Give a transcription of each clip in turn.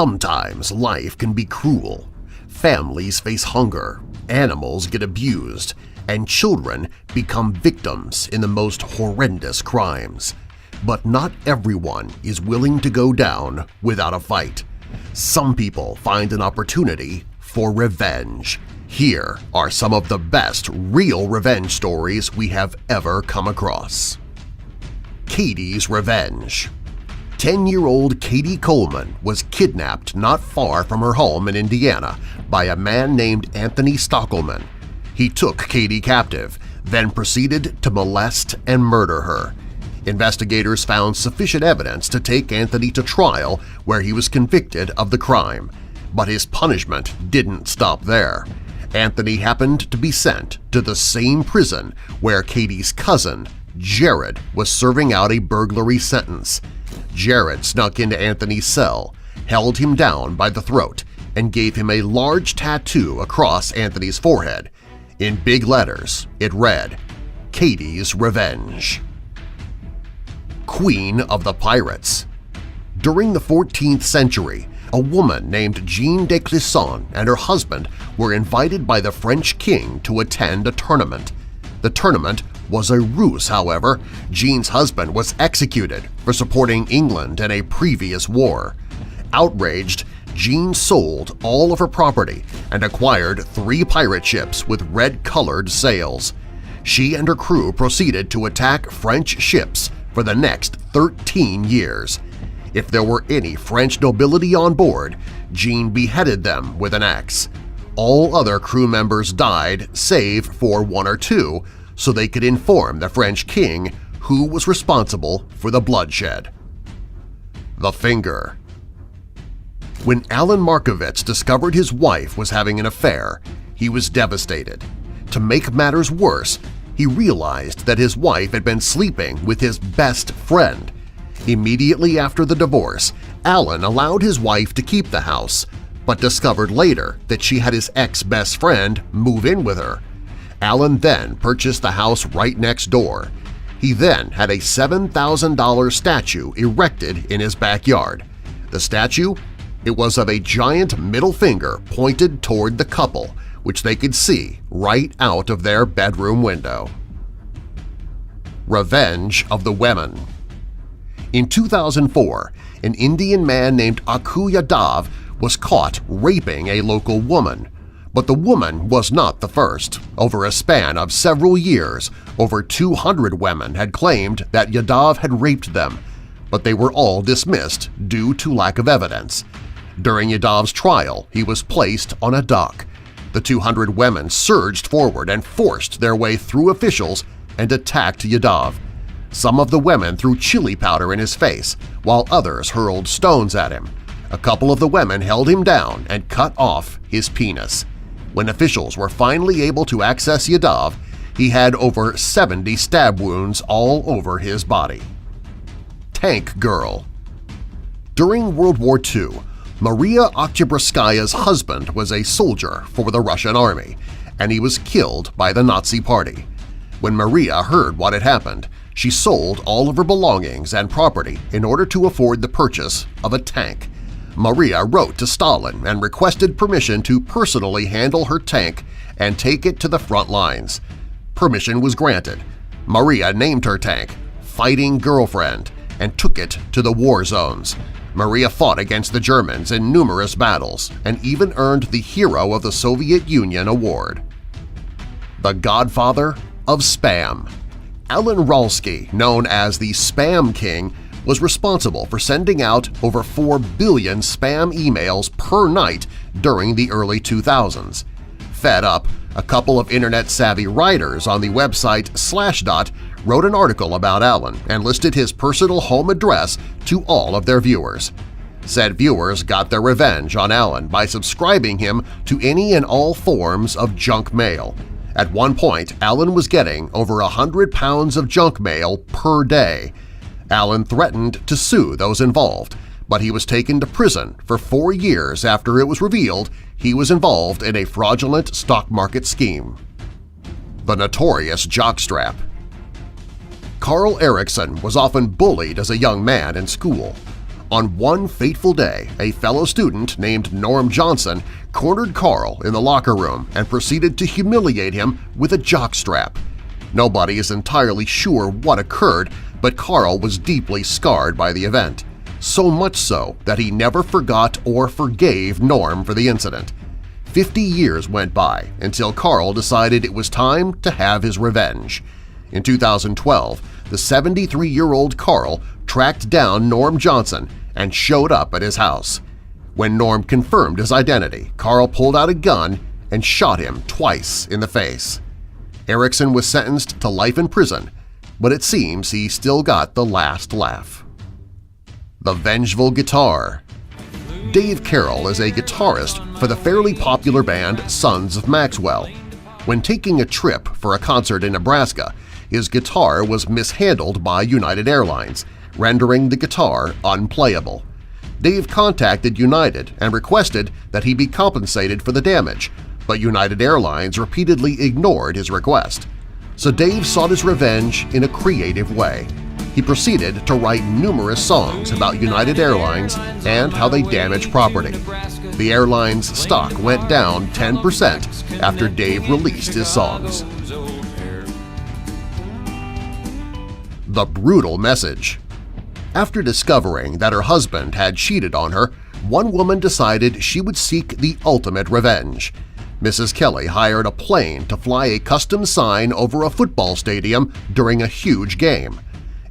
Sometimes life can be cruel. Families face hunger, animals get abused, and children become victims in the most horrendous crimes. But not everyone is willing to go down without a fight. Some people find an opportunity for revenge. Here are some of the best real revenge stories we have ever come across. Katie's Revenge. 10-year-old Katie Coleman was kidnapped not far from her home in Indiana by a man named Anthony Stockelman. He took Katie captive, then proceeded to molest and murder her. Investigators found sufficient evidence to take Anthony to trial where he was convicted of the crime. But his punishment didn't stop there. Anthony happened to be sent to the same prison where Katie's cousin, Jared, was serving out a burglary sentence. Jared snuck into Anthony's cell, held him down by the throat, and gave him a large tattoo across Anthony's forehead. In big letters, it read, "Katie's Revenge." Queen of the Pirates. During the 14th century, a woman named Jeanne de Clisson and her husband were invited by the French king to attend a tournament. The tournament was a ruse, however. Jeanne's husband was executed for supporting England in a previous war. Outraged, Jeanne sold all of her property and acquired 3 pirate ships with red-colored sails. She and her crew proceeded to attack French ships for the next 13 years. If there were any French nobility on board, Jeanne beheaded them with an axe. All other crew members died save for 1 or 2, so they could inform the French king who was responsible for the bloodshed. The Finger. When Alan Markovitz discovered his wife was having an affair, he was devastated. To make matters worse, he realized that his wife had been sleeping with his best friend. Immediately after the divorce, Alan allowed his wife to keep the house, but discovered later that she had his ex-best friend move in with her. Alan then purchased the house right next door. He then had a $7,000 statue erected in his backyard. The statue? It was of a giant middle finger pointed toward the couple, which they could see right out of their bedroom window. Revenge of the Women. In 2004, an Indian man named Akku Yadav was caught raping a local woman. But the woman was not the first. Over a span of several years, over 200 women had claimed that Yadav had raped them, but they were all dismissed due to lack of evidence. During Yadav's trial, he was placed on a dock. The 200 women surged forward and forced their way through officials and attacked Yadav. Some of the women threw chili powder in his face, while others hurled stones at him. A couple of the women held him down and cut off his penis. When officials were finally able to access Yadav, he had over 70 stab wounds all over his body. Tank Girl. During World War II, Maria Oktyabrskaya's husband was a soldier for the Russian army, and he was killed by the Nazi Party. When Maria heard what had happened, she sold all of her belongings and property in order to afford the purchase of a tank. Maria wrote to Stalin and requested permission to personally handle her tank and take it to the front lines. Permission was granted. Maria named her tank Fighting Girlfriend and took it to the war zones. Maria fought against the Germans in numerous battles and even earned the Hero of the Soviet Union award. The Godfather of Spam. Alan Ralsky, known as the Spam King, was responsible for sending out over 4 billion spam emails per night during the early 2000s. Fed up, a couple of internet-savvy writers on the website Slashdot wrote an article about Alan and listed his personal home address to all of their viewers. Said viewers got their revenge on Alan by subscribing him to any and all forms of junk mail. At one point, Alan was getting over 100 pounds of junk mail per day. Alan threatened to sue those involved, but he was taken to prison for 4 years after it was revealed he was involved in a fraudulent stock market scheme. The Notorious Jockstrap. Carl Erickson was often bullied as a young man in school. On one fateful day, a fellow student named Norm Johnson cornered Carl in the locker room and proceeded to humiliate him with a jockstrap. Nobody is entirely sure what occurred, but Carl was deeply scarred by the event, so much so that he never forgot or forgave Norm for the incident. 50 years went by until Carl decided it was time to have his revenge. In 2012, the 73-year-old Carl tracked down Norm Johnson and showed up at his house. When Norm confirmed his identity, Carl pulled out a gun and shot him twice in the face. Erickson was sentenced to life in prison, but it seems he still got the last laugh. The Vengeful Guitar. Dave Carroll is a guitarist for the fairly popular band Sons of Maxwell. When taking a trip for a concert in Nebraska, his guitar was mishandled by United Airlines, rendering the guitar unplayable. Dave contacted United and requested that he be compensated for the damage, but United Airlines repeatedly ignored his request. So Dave sought his revenge in a creative way. He proceeded to write numerous songs about United Airlines and how they damage property. The airline's stock went down 10% after Dave released his songs. The Brutal Message. After discovering that her husband had cheated on her, one woman decided she would seek the ultimate revenge. Mrs. Kelly hired a plane to fly a custom sign over a football stadium during a huge game.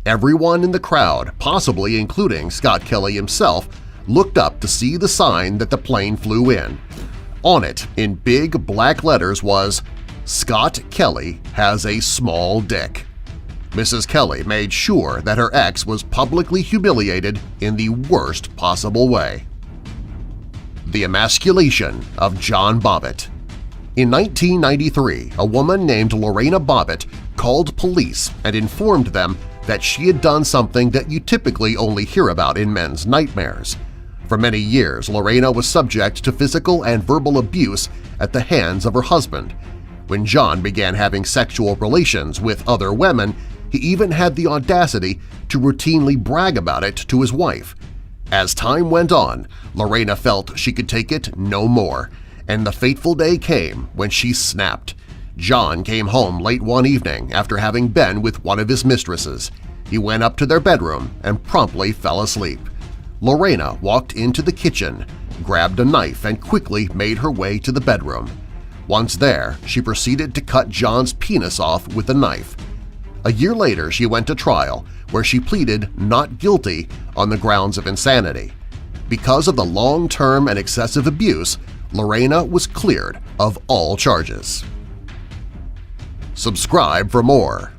Everyone in the crowd, possibly including Scott Kelly himself, looked up to see the sign that the plane flew in. On it, in big black letters, was, "Scott Kelly has a small dick." Mrs. Kelly made sure that her ex was publicly humiliated in the worst possible way. The Emasculation of John Bobbitt. In 1993, a woman named Lorena Bobbitt called police and informed them that she had done something that you typically only hear about in men's nightmares. For many years, Lorena was subject to physical and verbal abuse at the hands of her husband. When John began having sexual relations with other women, he even had the audacity to routinely brag about it to his wife. As time went on, Lorena felt she could take it no more, and the fateful day came when she snapped. John came home late one evening after having been with one of his mistresses. He went up to their bedroom and promptly fell asleep. Lorena walked into the kitchen, grabbed a knife, and quickly made her way to the bedroom. Once there, she proceeded to cut John's penis off with a knife. A year later, she went to trial, where she pleaded not guilty on the grounds of insanity. Because of the long-term and excessive abuse, Lorena was cleared of all charges. Subscribe for more.